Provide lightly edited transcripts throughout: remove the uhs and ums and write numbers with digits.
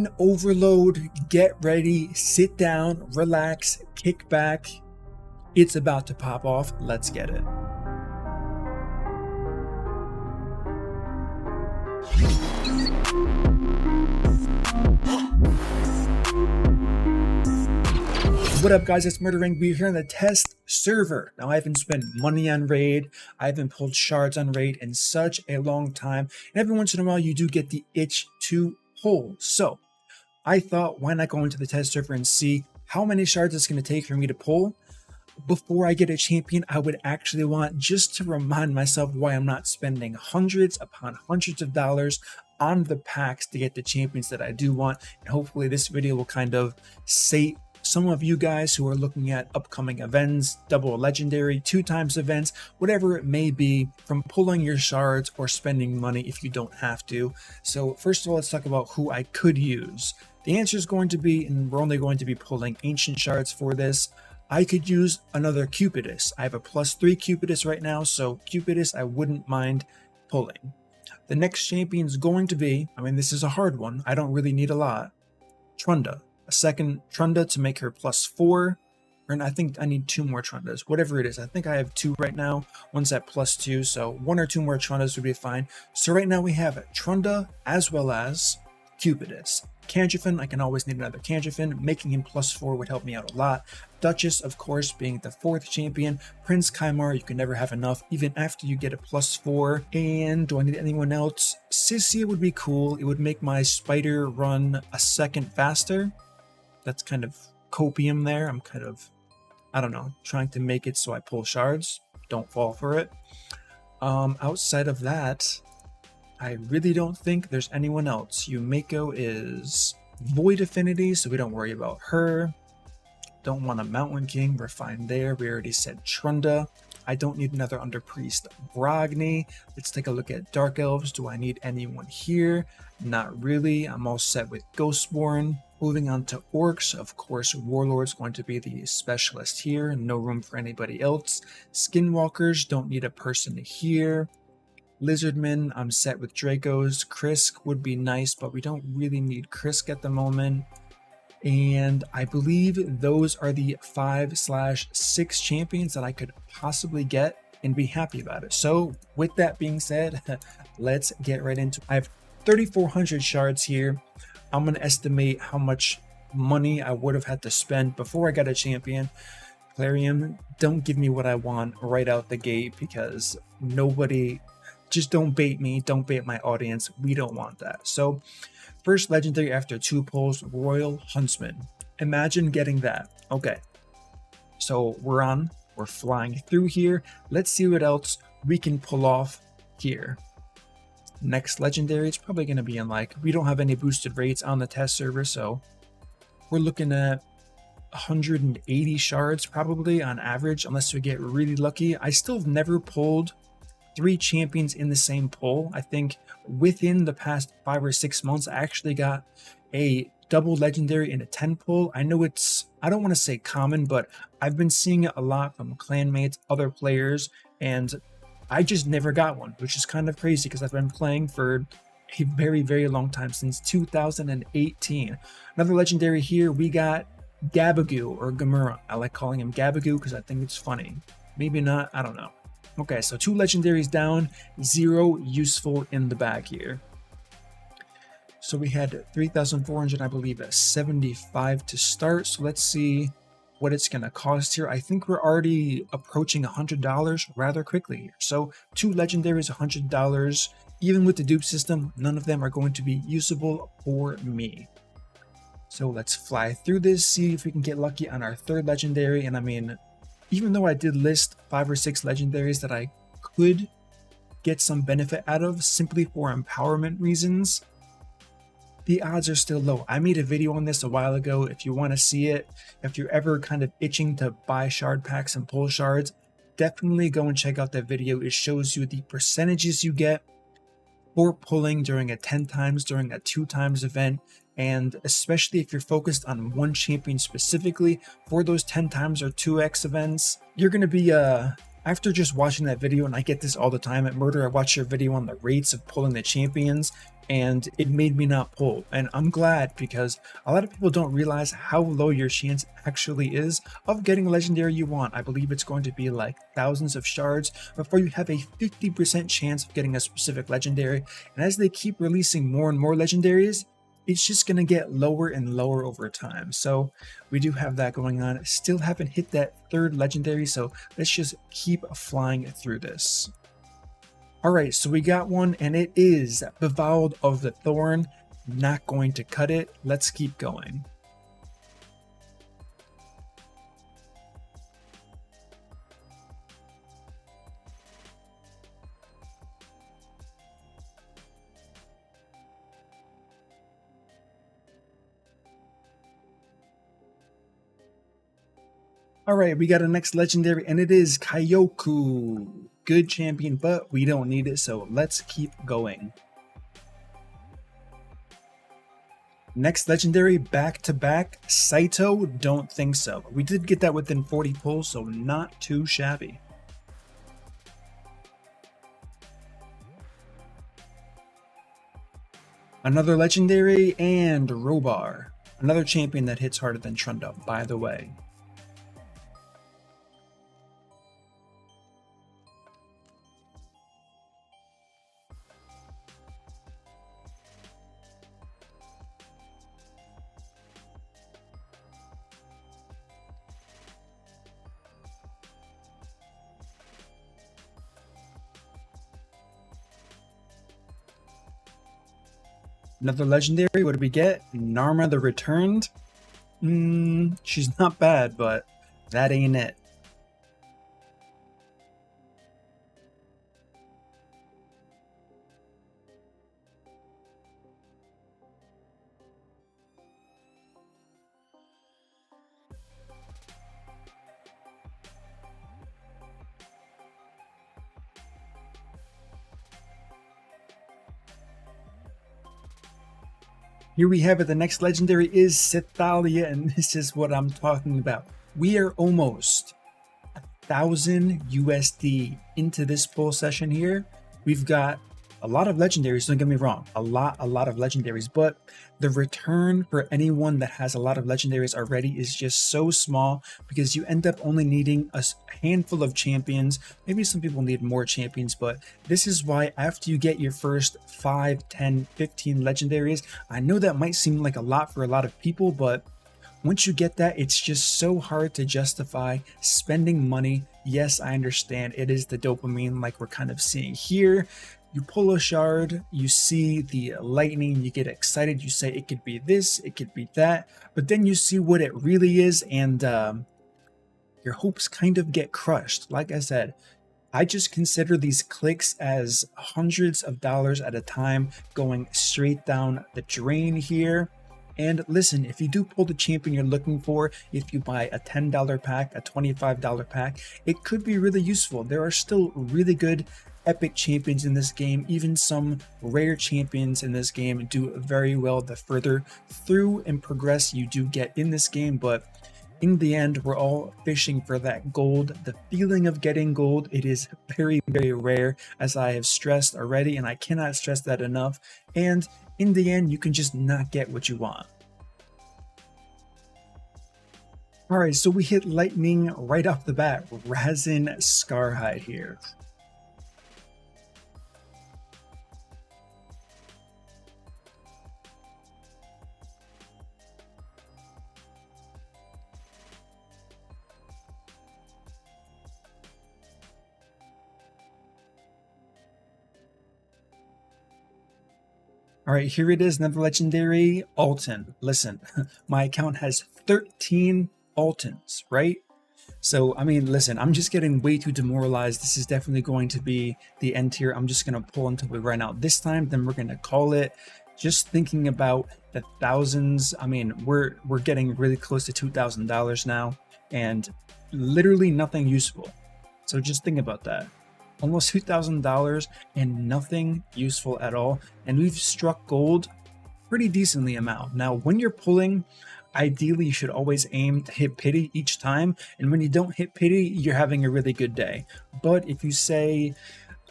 Coin overload, get ready, sit down, relax, kick back. It's about to pop off. Let's get it. What up guys, it's MurderInc. We're here on the test server. Now I haven't spent money on raid, I haven't pulled shards on raid in such a long time, and every once in a while you do get the itch to pull. So I thought, why not go into the test server and see how many shards it's going to take for me to pull. Before I get a champion, I would actually want just to remind myself why I'm not spending hundreds upon hundreds of dollars on the packs to get the champions that I do want. And hopefully this video will kind of sate some of you guys who are looking at upcoming events, double legendary, 2x events, whatever it may be, from pulling your shards or spending money if you don't have to. So first of all, let's talk about who I could use. The answer is going to be, and we're only going to be pulling ancient shards for this, I could use another Cupidus. I have a +3 Cupidus right now, so Cupidus I wouldn't mind pulling. The next champion is going to be, I mean this is a hard one, I don't really need a lot, Trunda. A second Trunda to make her +4, and I think I need 2 more Trundas, whatever it is. I think I have 2 right now, one's at +2, so 1 or 2 more Trundas would be fine. So right now we have Trunda as well as Cupidus. Canjifin, I can always need another Canjifin. Making him +4 would help me out a lot. Duchess, of course, being the 4th champion. Prince Kaimar, you can never have enough, even after you get a +4. And do I need anyone else? Sissia would be cool. It would make my spider run a second faster. That's kind of copium there. I'm kind of, I don't know, trying to make it so I pull shards. Don't fall for it. Outside of that, I really don't think there's anyone else. Yumeko is Void Affinity, so we don't worry about her. Don't want a Mountain King, we're fine there. We already said Trunda. I don't need another Under Priest Bragni. Let's take a look at Dark Elves. Do I need anyone here? Not really. I'm all set with Ghostborn. Moving on to Orcs, of course, Warlord's going to be the specialist here. No room for anybody else. Skinwalkers, don't need a person here. Lizardmen, I'm set with Dracos. Krisk would be nice, but we don't really need Krisk at the moment. And I believe those are the 5/6 champions that I could possibly get and be happy about it. So with that being said, let's get right into it. I have 3,400 shards here. I'm going to estimate how much money I would have had to spend before I got a champion. Plarium, don't give me what I want right out the gate, because nobody, just don't bait me, don't bait my audience. We don't want that. So first legendary after 2 pulls, Royal Huntsman. Imagine getting that. Okay, so we're flying through here. Let's see what else we can pull off here. Next legendary, it's probably going to be in, like, we don't have any boosted rates on the test server, so we're looking at 180 shards probably on average, unless we get really lucky. I still have never pulled 3 champions in the same pull. I think within the past 5 or 6 months, I actually got a double legendary in a 10 pull. I know it's, I don't want to say common, but I've been seeing it a lot from clanmates, other players, and I just never got one, which is kind of crazy because I've been playing for a very, very long time, since 2018. Another legendary here, we got Gabagoo or Gamera. I like calling him Gabagoo because I think it's funny. Maybe not, I don't know. Okay, so 2 legendaries down, 0 useful in the bag here. So we had 3,400, I believe, at 75 to start. So let's see what it's going to cost here. I think we're already approaching $100 rather quickly here. So 2 legendaries, $100. Even with the dupe system, none of them are going to be usable for me. So let's fly through this, see if we can get lucky on our 3rd legendary. And I mean, even though I did list 5 or 6 legendaries that I could get some benefit out of simply for empowerment reasons, the odds are still low. I made a video on this a while ago. If you want to see it, if you're ever kind of itching to buy shard packs and pull shards, definitely go and check out that video. It shows you the percentages you get for pulling during a 10x, during a 2x event, and especially if you're focused on one champion specifically for those 10x or 2x events, you're going to be after just watching that video, and I get this all the time at Murder, I watch your video on the rates of pulling the champions, and it made me not pull. And I'm glad, because a lot of people don't realize how low your chance actually is of getting a legendary you want. I believe it's going to be like thousands of shards before you have a 50% chance of getting a specific legendary. And as they keep releasing more and more legendaries, it's just going to get lower and lower over time. So we do have that going on. Still haven't hit that third legendary, so let's just keep flying through this. Alright, so we got one, and it is Befouled of the Thorn. Not going to cut it. Let's keep going. Alright, we got a next legendary, and it is Kyoku. Good champion, but we don't need it, so let's keep going. Next legendary, back to back, Saito. Don't think so. We did get that within 40 pulls, so not too shabby. Another legendary, and Robar. Another champion that hits harder than Trunda, by the way. Another legendary, what did we get? Narma the Returned? She's not bad, but that ain't it. Here we have it, the next legendary is Sitalia, and this is what I'm talking about. We are almost 1,000 USD into this pull session here. We've got a lot of legendaries, don't get me wrong, a lot of legendaries, but the return for anyone that has a lot of legendaries already is just so small, because you end up only needing a handful of champions. Maybe some people need more champions, but this is why after you get your first 5, 10, 15 legendaries, I know that might seem like a lot for a lot of people, but once you get that, it's just so hard to justify spending money. Yes, I understand it is the dopamine like we're kind of seeing here. You pull a shard, you see the lightning, you get excited, you say it could be this, it could be that, but then you see what it really is, and your hopes kind of get crushed. Like I said, I just consider these clicks as hundreds of dollars at a time going straight down the drain here. And listen, if you do pull the champion you're looking for, if you buy a $10 pack, a $25 pack, it could be really useful. There are still really good epic champions in this game. Even some rare champions in this game do very well the further through and progress you do get in this game, but in the end, we're all fishing for that gold. The feeling of getting gold, it is very, very rare, as I have stressed already, and I cannot stress that enough. And in the end, you can just not get what you want. Alright, so we hit lightning right off the bat. Razin Scarhide here. Alright, here it is, another legendary, Alton. Listen, my account has 13 Altons, right? So, I mean, listen, I'm just getting way too demoralized. This is definitely going to be the end here. I'm just going to pull until we run out this time, then we're going to call it. Just thinking about the thousands, I mean, we're getting really close to $2,000 now, and literally nothing useful. So just think about that. Almost $2,000 and nothing useful at all, and we've struck gold pretty decently amount. Now when you're pulling, ideally you should always aim to hit pity each time, and when you don't hit pity, you're having a really good day. But if you say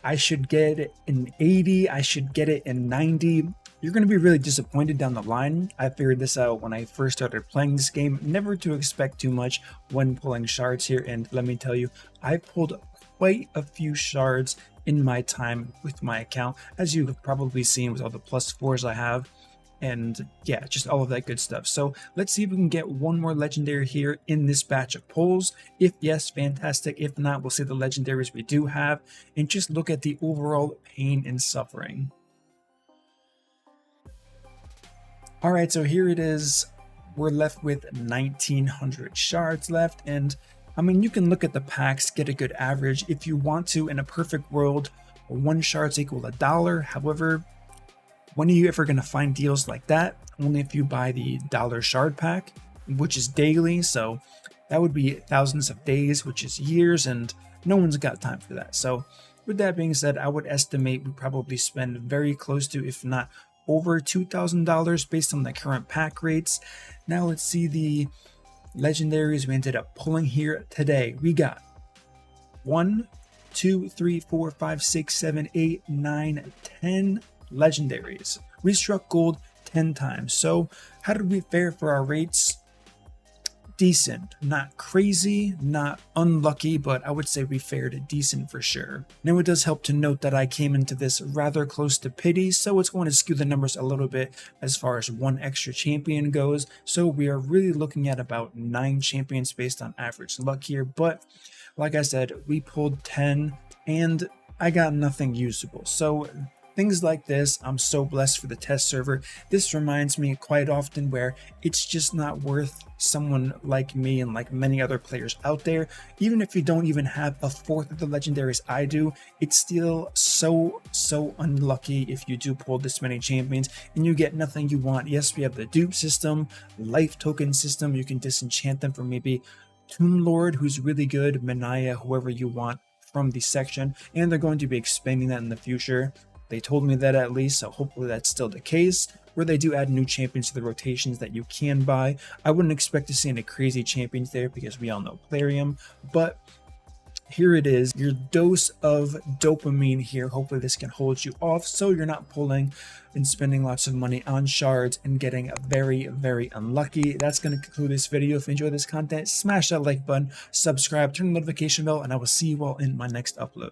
I should get it in 80, I should get it in 90, You're going to be really disappointed down the line. I figured this out when I first started playing this game, never to expect too much when pulling shards here, and let me tell you, I pulled quite a few shards in my time with my account, as you've probably seen with all the +4s I have, and yeah, just all of that good stuff. So let's see if we can get one more legendary here in this batch of pulls. If yes, fantastic. If not, we'll see the legendaries we do have and just look at the overall pain and suffering. All right, so here it is. We're left with 1900 shards left, and I mean, you can look at the packs, get a good average if you want to. In a perfect world, 1 shards equal $1. However, when are you ever going to find deals like that? Only if you buy the $1 shard pack, which is daily, so that would be thousands of days, which is years, and no one's got time for that. So with that being said, I would estimate we probably spend very close to, if not over $2,000 based on the current pack rates. Now let's see the legendaries we ended up pulling here today. We got 1, 2, 3, 4, 5, 6, 7, 8, 9, 10 legendaries. We struck gold 10 times. So how did we fare for our rates? Decent, not crazy, not unlucky, but I would say we fared decent for sure. Now it does help to note that I came into this rather close to pity, so it's going to skew the numbers a little bit as far as 1 extra champion goes. So we are really looking at about 9 champions based on average luck here, but like I said, we pulled 10 and I got nothing usable. So things like this, I'm so blessed for the test server. This reminds me quite often where it's just not worth someone like me and like many other players out there. Even if you don't even have a fourth of the legendaries I do, it's still so unlucky if you do pull this many champions and you get nothing you want. Yes, we have the dupe system, life token system. You can disenchant them for maybe Tomb Lord, who's really good, Manaya, whoever you want from the section, and they're going to be expanding that in the future. They told me that at least, so hopefully that's still the case, where they do add new champions to the rotations that you can buy. I wouldn't expect to see any crazy champions there because we all know Plarium, but here it is, your dose of dopamine here. Hopefully this can hold you off so you're not pulling and spending lots of money on shards and getting very unlucky. That's going to conclude this video. If you enjoyed this content, smash that like button, subscribe, turn the notification bell, and I will see you all in my next upload.